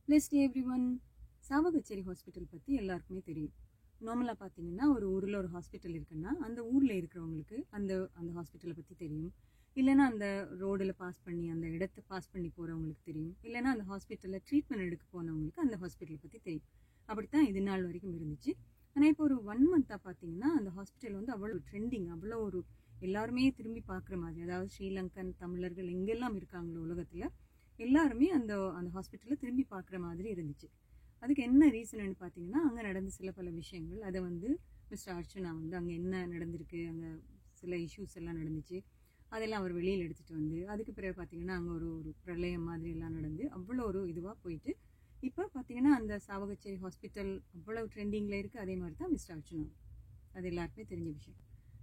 Blessed day everyone. Chavakachcheri hospital பற்றி எல்லாருக்குமே தெரியும். நார்மலாக பார்த்தீங்கன்னா ஒரு ஊரில் ஒரு ஹாஸ்பிட்டல் இருக்குன்னா அந்த ஊரில் இருக்கிறவங்களுக்கு அந்த அந்த ஹாஸ்பிட்டலை பற்றி தெரியும். இல்லைன்னா அந்த ரோடில் பாஸ் பண்ணி அந்த இடத்த பாஸ் பண்ணி போகிறவங்களுக்கு தெரியும். இல்லைன்னா அந்த ஹாஸ்பிட்டலில் ட்ரீட்மெண்ட் எடுக்க போனவங்களுக்கு அந்த ஹாஸ்பிட்டலை பற்றி தெரியும். அப்படித்தான் இது நாள் வரைக்கும் இருந்துச்சு. ஆனால் இப்போ ஒரு 1 மந்த்தாக பார்த்தீங்கன்னா அந்த ஹாஸ்பிட்டல் வந்து அவ்வளோ ட்ரெண்டிங், அவ்வளோ ஒரு எல்லாருமே திரும்பி பார்க்குற மாதிரி, அதாவது ஸ்ரீலங்கன் தமிழர்கள் எங்கெல்லாம் இருக்காங்களோ உலகத்தில் எல்லாருமே அந்த அந்த ஹாஸ்பிட்டலில் திரும்பி பார்க்குற மாதிரி இருந்துச்சு. அதுக்கு என்ன ரீசன்னு பார்த்தீங்கன்னா அங்கே நடந்த சில பல விஷயங்கள். அதை வந்து மிஸ்டர் அர்ச்சனா வந்து அங்கே என்ன நடந்திருக்கு, அங்கே சில இஷ்யூஸ் எல்லாம் நடந்துச்சு, அதெல்லாம் அவர் வெளியில் எடுத்துகிட்டு வந்து அதுக்கு பிறகு பார்த்தீங்கன்னா அங்கே ஒரு ஒரு பிரளயம் மாதிரி எல்லாம் நடந்து அவ்வளோ ஒரு இதுவாக போயிட்டு இப்போ பார்த்தீங்கன்னா அந்த சாவகச்சேரி ஹாஸ்பிட்டல் அவ்வளோ ட்ரெண்டிங்கில் இருக்குது. அதே மாதிரி தான் மிஸ்டர் அர்ச்சனா, அது எல்லாருக்குமே தெரிஞ்ச விஷயம்.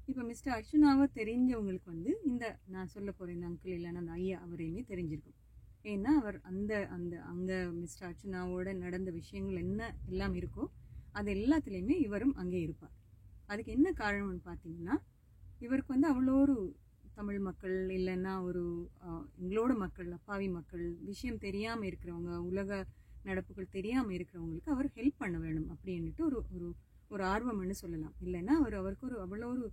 இப்போ மிஸ்டர் அர்ச்சனாவை தெரிஞ்சவங்களுக்கு வந்து இந்த நான் சொல்ல போகிற இந்த அங்கிள் இல்லைன்னா அந்த ஐயா அவரையுமே தெரிஞ்சிருக்கும். ஏன்னா அவர் அந்த அந்த அங்கே மிஸ்டர் அர்ச்சனாவோட நடந்த விஷயங்கள் என்ன எல்லாம் இருக்கோ அது எல்லாத்துலேயுமே இவரும் அங்கே இருப்பார். அதுக்கு என்ன காரணம்னு பார்த்தீங்கன்னா இவருக்கு வந்து அவ்வளோ ஒரு தமிழ் மக்கள் இல்லைன்னா ஒரு எங்களோட மக்கள், அப்பாவி மக்கள், விஷயம் தெரியாமல் இருக்கிறவங்க, உலக நடப்புகள் தெரியாமல் இருக்கிறவங்களுக்கு அவர் ஹெல்ப் பண்ண வேணும் அப்படின்ட்டு ஒரு ஒரு ஒரு ஆர்வம்னு சொல்லலாம். இல்லைன்னா அவருக்கு ஒரு அவ்வளோ ஒரு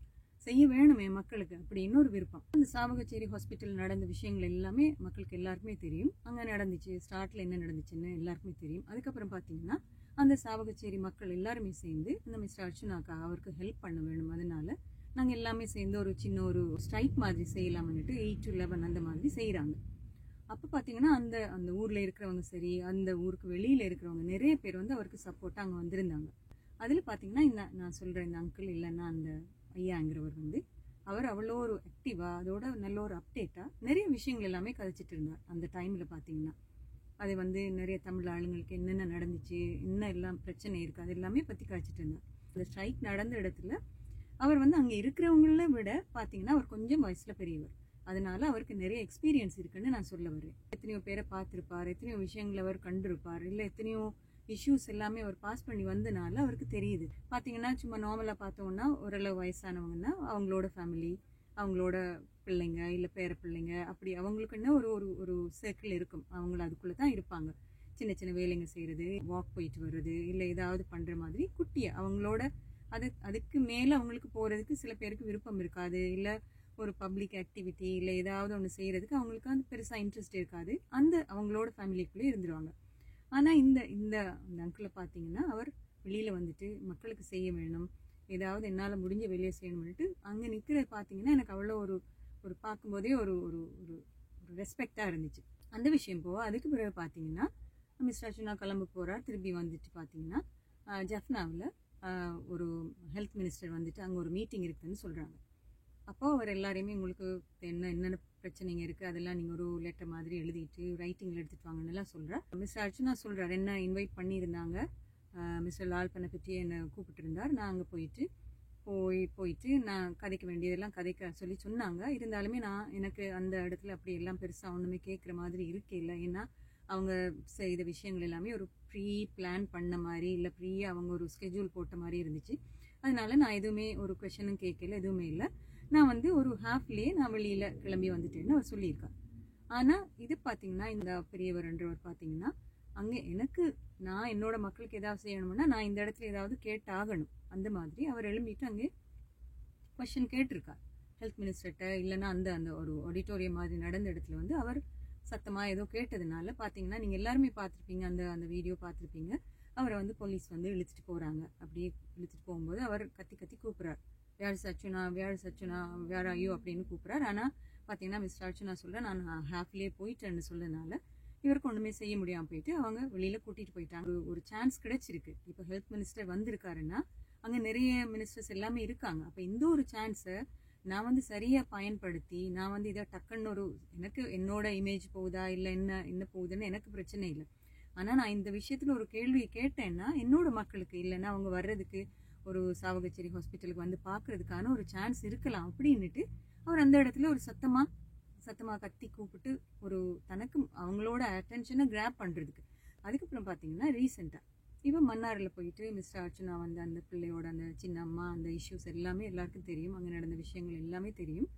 செய்ய வேணுமே மக்களுக்கு அப்படின்னு ஒரு விருப்பம். அந்த சாவகச்சேரி ஹாஸ்பிட்டல் நடந்த விஷயங்கள் எல்லாமே மக்களுக்கு எல்லாருக்குமே தெரியும். அங்கே நடந்துச்சு, ஸ்டார்ட்ல என்ன நடந்துச்சுன்னு எல்லாருக்குமே தெரியும். அதுக்கப்புறம் பார்த்தீங்கன்னா அந்த சாவகச்சேரி மக்கள் எல்லாருமே சேர்ந்து அந்த மிஸ்டர் அர்ச்சனாக்கா அவருக்கு ஹெல்ப் பண்ண வேணும், அதனால நாங்கள் எல்லாமே சேர்ந்து ஒரு சின்ன ஒரு ஸ்ட்ரைக் மாதிரி செய்யலாம்னுட்டு 8 to 11 அந்த மாதிரி செய்கிறாங்க. அப்போ பார்த்தீங்கன்னா அந்த அந்த ஊரில் இருக்கிறவங்க சரி, அந்த ஊருக்கு வெளியில் இருக்கிறவங்க நிறைய பேர் வந்து அவருக்கு சப்போர்ட்டாக அங்கே வந்திருந்தாங்க. அதில் பார்த்தீங்கன்னா இந்த நான் சொல்கிற இந்த அங்கிள் இல்லைன்னா அந்த ஐயாங்கிறவர் வந்து அவர் அவ்வளோ ஒரு ஆக்டிவாக அதோட நல்ல ஒரு அப்டேட்டாக நிறைய விஷயங்கள் எல்லாமே கதைச்சிட்டு இருந்தார். அந்த டைமில் பார்த்தீங்கன்னா அது வந்து நிறைய தமிழ் ஆளுங்களுக்கு என்னென்ன நடந்துச்சு, என்ன எல்லாம் பிரச்சனை இருக்குது, அது எல்லாமே பற்றி கதைச்சிட்டு இருந்தார். அந்த ஸ்ட்ரைக் நடந்த இடத்துல அவர் வந்து அங்கே இருக்கிறவங்கள விட பார்த்தீங்கன்னா அவர் கொஞ்சம் வயசில் பெரியவர், அதனால அவருக்கு நிறைய எக்ஸ்பீரியன்ஸ் இருக்குன்னு நான் சொல்ல வரேன். எத்தனையோ பேரை பார்த்துருப்பார், எத்தனையோ விஷயங்களை அவர் கண்டிருப்பார், இல்லை எத்தனையோ இஷ்யூஸ் எல்லாமே அவர் பாஸ் பண்ணி வந்தனால அவருக்கு தெரியுது. பார்த்தீங்கன்னா சும்மா நார்மலாக பார்த்தோம்னா ஓரளவு வயசானவங்கன்னா அவங்களோட ஃபேமிலி, அவங்களோட பிள்ளைங்க இல்லை பேர பிள்ளைங்க, அப்படி அவங்களுக்குன்னு ஒரு ஒரு ஒரு சர்க்கிள் இருக்கும், அவங்கள அதுக்குள்ளே தான் இருப்பாங்க. சின்ன சின்ன வேலைங்க செய்கிறது, வாக் போயிட்டு வர்றது, இல்லை ஏதாவது பண்ணுற மாதிரி குட்டியை அவங்களோட அதுக்கு மேலே அவங்களுக்கு போகிறதுக்கு சில பேருக்கு விருப்பம் இருக்காது, இல்லை ஒரு பப்ளிக் ஆக்டிவிட்டி இல்லை ஏதாவது ஒன்று செய்கிறதுக்கு அவங்களுக்கு அந்த பெருசாக இன்ட்ரெஸ்ட் இருக்காது, அந்த அவங்களோட ஃபேமிலிக்குள்ளே இருந்துருவாங்க. ஆனால் இந்த இந்த அந்த அங்கிளை பார்த்தீங்கன்னா அவர் வெளியில் வந்துட்டு மக்களுக்கு செய்ய வேணும், ஏதாவது என்னால் முடிஞ்ச வெளியே செய்யணும்னுட்டு அங்கே நிற்கிறது பார்த்தீங்கன்னா எனக்கு அவ்வளோ ஒரு ஒரு பார்க்கும்போதே ஒரு ஒரு ஒரு ஒரு ரெஸ்பெக்டாக இருந்துச்சு. அந்த விஷயம் போக அதுக்கு பிறகு பார்த்தீங்கன்னா மிஸ்டர் அர்ச்சனா கிளம்ப போகிறார். திருப்பி வந்துட்டு பார்த்தீங்கன்னா ஜஃப்னாவில் ஒரு ஹெல்த் மினிஸ்டர் வந்துட்டு அங்கே ஒரு மீட்டிங் இருக்குதுன்னு சொல்கிறாங்க. அப்போ அவர் எல்லாரையுமே உங்களுக்கு என்னென்ன பிரச்சனைங்க இருக்குது அதெல்லாம் நீங்கள் ஒரு லெட்டர் மாதிரி எழுதிட்டு ரைட்டிங்கில் எடுத்துகிட்டு வாங்கன்னெல்லாம் சொல்கிறார். மிஸ்டர் அர்ச்சனா சொல்கிறார், என்ன இன்வைட் பண்ணியிருந்தாங்க, மிஸ்டர் லால்பனை பற்றி என்னை கூப்பிட்டுருந்தார், நான் அங்கே போயிட்டு நான் கதைக்க வேண்டியதெல்லாம் கதைக்க சொல்லி சொன்னாங்க. இருந்தாலுமே எனக்கு அந்த இடத்துல அப்படி எல்லாம் பெருசாக ஒன்றுமே கேட்குற மாதிரி இருக்கே. ஏன்னா அவங்க செய்த விஷயங்கள் எல்லாமே ஒரு ப்ரீ பிளான் பண்ண மாதிரி, இல்லை ப்ரீயாக அவங்க ஒரு ஸ்கெட்யூல் போட்ட மாதிரி இருந்துச்சு. அதனால நான் எதுவுமே ஒரு கொஷனும் கேட்கல, எதுவுமே இல்லை. நான் வந்து ஒரு ஹாஃப்லேயே நான் வெளியில் கிளம்பி வந்துட்டேன்னு அவர் சொல்லியிருக்கார். ஆனால் இது பார்த்தீங்கன்னா இந்த பெரியவர்ன்றவர் பார்த்தீங்கன்னா அங்கே நான் என்னோட மக்களுக்கு ஏதாவது செய்யணும்னா நான் இந்த இடத்துல ஏதாவது கேட்டாகணும், அந்த மாதிரி அவர் எழும்பிட்டு அங்கே கொஷின் கேட்டிருக்கார் ஹெல்த் மினிஸ்டர்கிட்ட. இல்லைன்னா அந்த அந்த ஒரு ஆடிட்டோரியம் மாதிரி நடந்த இடத்துல வந்து அவர் சத்தமாக ஏதோ கேட்டதுனால பார்த்தீங்கன்னா நீங்கள் எல்லாருமே பார்த்துருப்பீங்க, அந்த அந்த வீடியோ பார்த்துருப்பீங்க, அவரை வந்து போலீஸ் வந்து இழுத்துட்டு போகிறாங்க. அப்படியே இழுத்துட்டு போகும்போது அவர் கத்தி கத்தி கூப்பிட்றார், வேர் சச்சுனா வேர் ஐயோ அப்படின்னு கூப்பிட்றாரு. ஆனால் பார்த்தீங்கன்னா மிஸ்டர் அர்ச்சனா சொல்கிறேன், நான் ஹாஃப்லேயே போயிட்டேன்னு சொல்லனால இவருக்கு ஒன்றுமே செய்ய முடியாமல் போயிட்டு அவங்க வெளியில் கூட்டிகிட்டு போயிட்டாங்க. ஒரு சான்ஸ் கிடைச்சிருக்கு. இப்போ ஹெல்த் மினிஸ்டர் வந்திருக்காருன்னா அங்கே நிறைய மினிஸ்டர்ஸ் எல்லாமே இருக்காங்க. அப்போ இந்த ஒரு சான்ஸை நான் வந்து சரியாக பயன்படுத்தி நான் வந்து இதை டக்குன்னு எனக்கு என்னோட இமேஜ் போகுதா இல்லை என்ன போகுதுன்னு எனக்கு பிரச்சனை இல்லை. ஆனால் நான் இந்த விஷயத்தில் ஒரு கேள்வி கேட்டேன்னா என்னோட மக்களுக்கு இல்லைன்னா அவங்க வர்றதுக்கு ஒரு சாவகச்சேரி ஹாஸ்பிட்டலுக்கு வந்து பார்க்கறதுக்கான ஒரு சான்ஸ் இருக்கலாம் அப்படின்னுட்டு அவர் அந்த இடத்துல ஒரு சத்தமாக கத்தி கூப்பிட்டு ஒரு தனக்கு அவங்களோட அட்டென்ஷனை கிராப் பண்ணுறதுக்கு. அதுக்கப்புறம் பார்த்தீங்கன்னா ரீசெண்டாக இப்போ மன்னாரில் போயிட்டு மிஸ்டர் அர்ச்சனா வந்து அந்த பிள்ளையோட அந்த சின்ன அம்மா அந்த இஷ்யூஸ் எல்லாமே எல்லாருக்கும் தெரியும், அங்கே நடந்த விஷயங்கள் எல்லாமே தெரியும்.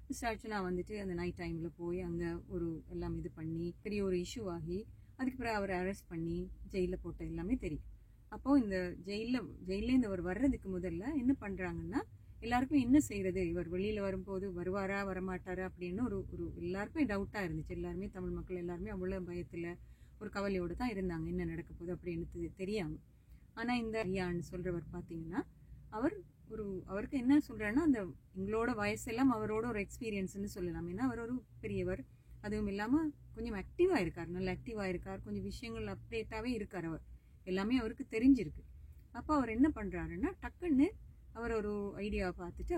மிஸ்டர் அர்ச்சனா வந்துட்டு அந்த நைட் டைமில் போய் அங்கே ஒரு எல்லாம் இது பண்ணி பெரிய ஒரு இஷ்யூ ஆகி அதுக்கு பிறகு அவரை அரெஸ்ட் பண்ணி ஜெயிலில் போட்ட எல்லாமே தெரியும். அப்போது இந்த ஜெயிலேருந்து அவர் வர்றதுக்கு முதல்ல என்ன பண்ணுறாங்கன்னா, எல்லாருக்கும் என்ன செய்கிறது, இவர் வெளியில் வரும்போது வருவாரா வரமாட்டாரா அப்படின்னு ஒரு ஒரு எல்லாருக்குமே டவுட்டாக இருந்துச்சு. எல்லாருமே தமிழ் மக்கள் எல்லாருமே அவ்வளோ பயத்தில் ஒரு கவலையோடு தான் இருந்தாங்க, என்ன நடக்க போகுது அப்படின்னு தெரியாமல். ஆனால் இந்த ஐயான்னு சொல்கிறவர் பார்த்தீங்கன்னா, அவருக்கு என்ன சொல்கிறாருன்னா, அந்த எங்களோட வயசெல்லாம் அவரோட ஒரு எக்ஸ்பீரியன்ஸ்னு சொல்லலாம். ஏன்னா அவர் ஒரு பெரியவர், அதுவும் இல்லாமல் கொஞ்சம் ஆக்டிவாக இருக்கார், நல்ல ஆக்டிவாக இருக்கார், கொஞ்சம் விஷயங்கள் அப்டேட்டாகவே இருக்கார். அவர் எல்லாமே அவருக்கு தெரிஞ்சிருக்கு. அப்போ அவர் என்ன பண்ணுறாருன்னா, டக்குன்னு அவர் ஒரு ஐடியாவை பார்த்துட்டு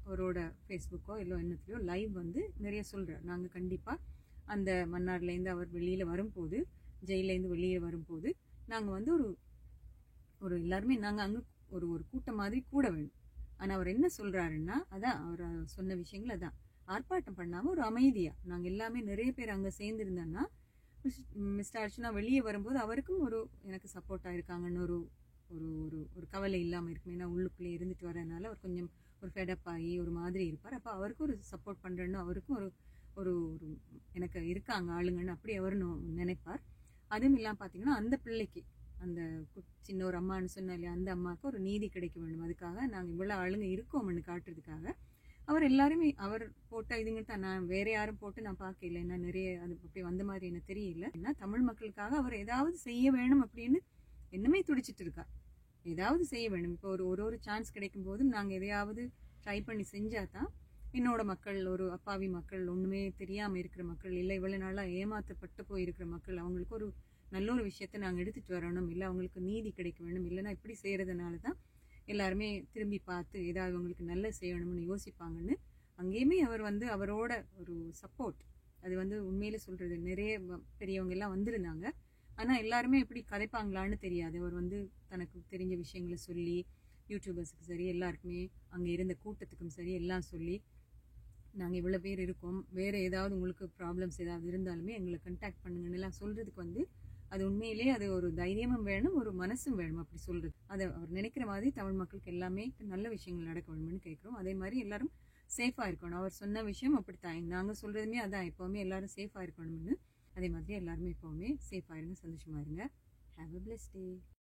அவரோட ஃபேஸ்புக்கோ இல்லை என்னத்துலையோ லைவ் வந்து நிறைய சொல்கிறார். நாங்கள் கண்டிப்பாக அந்த மன்னார்லேருந்து அவர் வெளியில் வரும்போது, ஜெயிலேருந்து வெளியே வரும்போது நாங்கள் வந்து ஒரு எல்லாருமே நாங்கள் அங்கே ஒரு கூட்டம் மாதிரி கூட வேணும். ஆனால் அவர் என்ன சொல்கிறாருன்னா, அதான் அவர் சொன்ன விஷயங்கள் அதான், ஆர்ப்பாட்டம் பண்ணாமல் ஒரு அமைதியாக நாங்கள் எல்லாமே நிறைய பேர் அங்கே சேர்ந்துருந்தோன்னா மிஸ்டர் அர்ச்சனா வெளியே வரும்போது அவருக்கும் எனக்கு சப்போர்ட்டாக இருக்காங்கன்னு ஒரு ஒரு ஒரு கவலை இல்லாமல் இருக்கும். ஏன்னா உள்ளுக்குள்ளே இருந்துட்டு வரதுனால அவர் கொஞ்சம் ஒரு ஃபெடப் ஆகி ஒரு மாதிரி இருப்பார். அப்போ அவருக்கும் ஒரு சப்போர்ட் பண்ணுறேன்னு அவருக்கும் ஒரு ஒரு எனக்கு இருக்காங்க ஆளுங்கன்னு அப்படி அவர் நினைப்பார். அதுவும் இல்லாமல் பார்த்தீங்கன்னா, அந்த பிள்ளைக்கு அந்த சின்ன ஒரு அம்மான்னு சொன்னா இல்லையா, அந்த அம்மாவுக்கு ஒரு நீதி கிடைக்க வேண்டும். அதுக்காக நாங்கள் இவ்வளோ ஆளுங்க இருக்கோம்னு காட்டுறதுக்காக அவர் எல்லாருமே அவர் போட்ட இதுங்கிட்ட நான் வேற யாரும் போட்டு நான் பார்க்கல. ஏன்னா நிறைய அது அப்படி வந்த மாதிரி எனக்கு தெரியல. ஏன்னா தமிழ் மக்களுக்காக அவர் ஏதாவது செய்ய வேணும் அப்படின்னு என்னமே துடிச்சிட்டு இருக்கா. ஏதாவது செய்ய வேணும். இப்போ ஒரு சான்ஸ் கிடைக்கும் போதும் நாங்கள் எதையாவது ட்ரை பண்ணி செஞ்சாதான் என்னோட மக்கள், ஒரு அப்பாவி மக்கள், ஒன்றுமே தெரியாமல் இருக்கிற மக்கள், இல்லை இவ்வளோ நாளாக ஏமாற்றப்பட்டு போயிருக்கிற மக்கள், அவங்களுக்கு ஒரு நல்ல ஒரு விஷயத்த நாங்கள் எடுத்துகிட்டு வரணும், இல்லை அவங்களுக்கு நீதி கிடைக்க வேணும். இல்லைன்னா இப்படி செய்கிறதுனால தான் எல்லாருமே திரும்பி பார்த்து ஏதாவது அவங்களுக்கு நல்ல செய்யணும்னு யோசிப்பாங்கன்னு அங்கேயுமே அவர் வந்து அவரோட ஒரு சப்போர்ட், அது வந்து உண்மையில சொல்கிறது நிறைய பெரியவங்க எல்லாம் வந்திருந்தாங்க. ஆனால் எல்லாருமே எப்படி கதைப்பாங்களான்னு தெரியாது. அவர் வந்து தனக்கு தெரிஞ்ச விஷயங்களை சொல்லி யூடியூபர்ஸுக்கு சரி, எல்லாருக்குமே அங்கே இருந்த கூட்டத்துக்கும் சரி எல்லாம் சொல்லி, நாங்கள் இவ்வளோ பேர் இருக்கோம், வேறு ஏதாவது உங்களுக்கு ப்ராப்ளம்ஸ் ஏதாவது இருந்தாலுமே எங்களை கண்டாக்ட் பண்ணுங்கன்னு எல்லாம் சொல்கிறதுக்கு வந்து அது உண்மையிலேயே அது ஒரு தைரியமும் வேணும், ஒரு மனசும் வேணும் அப்படி சொல்கிறது. அதை அவர் நினைக்கிற மாதிரி தமிழ் மக்களுக்கு எல்லாமே நல்ல விஷயங்கள் நடக்க வேணும்னு கேட்குறோம். அதே மாதிரி எல்லாரும் சேஃபாக இருக்கணும். அவர் சொன்ன விஷயம் அப்படித்தான், நாங்கள் சொல்கிறதுமே அதான், எப்போவுமே எல்லாரும் சேஃபாக இருக்கணும்னு. அதே மாதிரி எல்லாருமே எப்போவுமே சேஃபாக இருங்க, சந்தோஷமாக இருங்க. Have a blessed day.